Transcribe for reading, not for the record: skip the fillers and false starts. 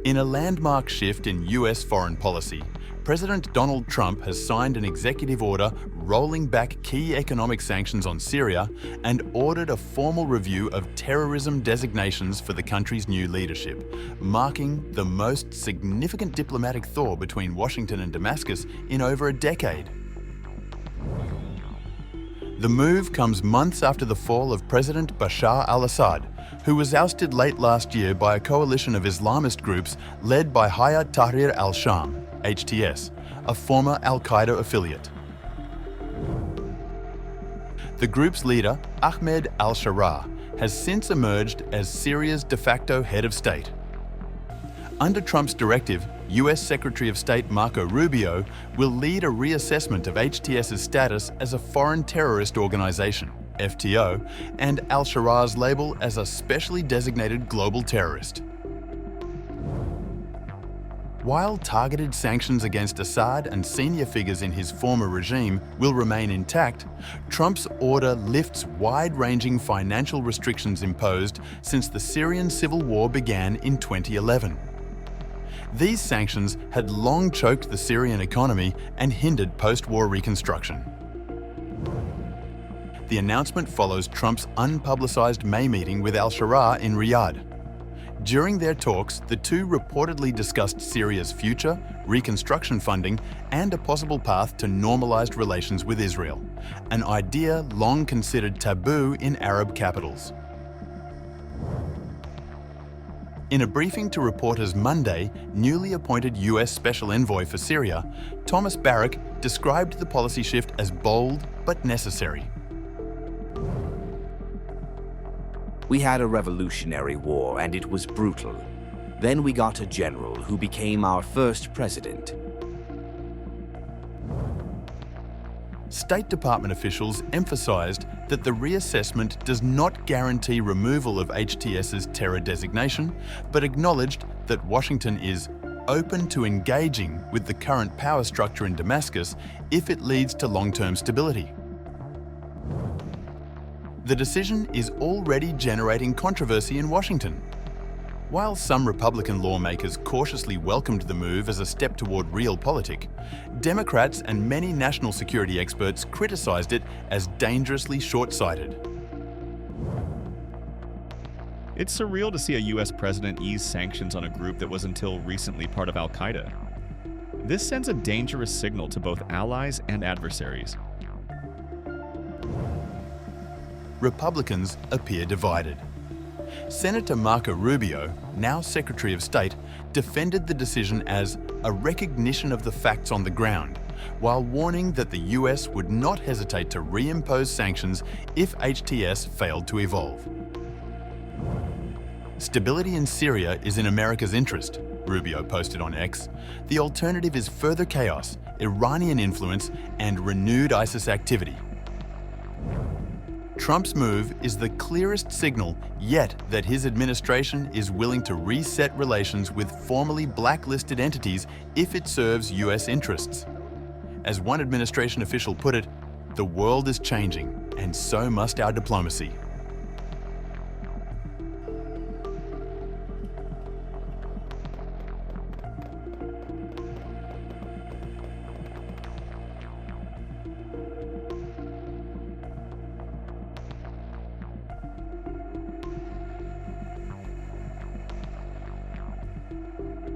In a landmark shift in US foreign policy, President Donald Trump has signed an executive order rolling back key economic sanctions on Syria and ordered a formal review of terrorism designations for the country's new leadership, marking the most significant diplomatic thaw between Washington and Damascus in over a decade. The move comes months after the fall of President Bashar al-Assad, who was ousted late last year by a coalition of Islamist groups led by Hayat Tahrir al-Sham, HTS, a former al-Qaeda affiliate. The group's leader, Ahmed al-Sharaa, has since emerged as Syria's de facto head of state. Under Trump's directive, US Secretary of State Marco Rubio will lead a reassessment of HTS's status as a foreign terrorist organization, FTO, and al-Sharaa's label as a specially designated global terrorist. While targeted sanctions against Assad and senior figures in his former regime will remain intact, Trump's order lifts wide-ranging financial restrictions imposed since the Syrian civil war began in 2011. These sanctions had long choked the Syrian economy and hindered post-war reconstruction. The announcement follows Trump's unpublicized May meeting with al-Sharaa in Riyadh. During their talks, the two reportedly discussed Syria's future, reconstruction funding, and a possible path to normalized relations with Israel, an idea long considered taboo in Arab capitals. In a briefing to reporters Monday, newly appointed US Special Envoy for Syria, Thomas Barrack described the policy shift as bold but necessary. We had a revolutionary war and it was brutal. Then we got a general who became our first president. State Department officials emphasized that the reassessment does not guarantee removal of HTS's terror designation, but acknowledged that Washington is open to engaging with the current power structure in Damascus if it leads to long-term stability. The decision is already generating controversy in Washington. While some Republican lawmakers cautiously welcomed the move as a step toward realpolitik, Democrats and many national security experts criticized it as dangerously short-sighted. It's surreal to see a US president ease sanctions on a group that was until recently part of al-Qaeda. This sends a dangerous signal to both allies and adversaries. Republicans appear divided. Senator Marco Rubio, now Secretary of State, defended the decision as a recognition of the facts on the ground, while warning that the US would not hesitate to reimpose sanctions if HTS failed to evolve. Stability in Syria is in America's interest, Rubio posted on X. The alternative is further chaos, Iranian influence, and renewed ISIS activity. Trump's move is the clearest signal yet that his administration is willing to reset relations with formerly blacklisted entities if it serves US interests. As one administration official put it, "The world is changing, and so must our diplomacy."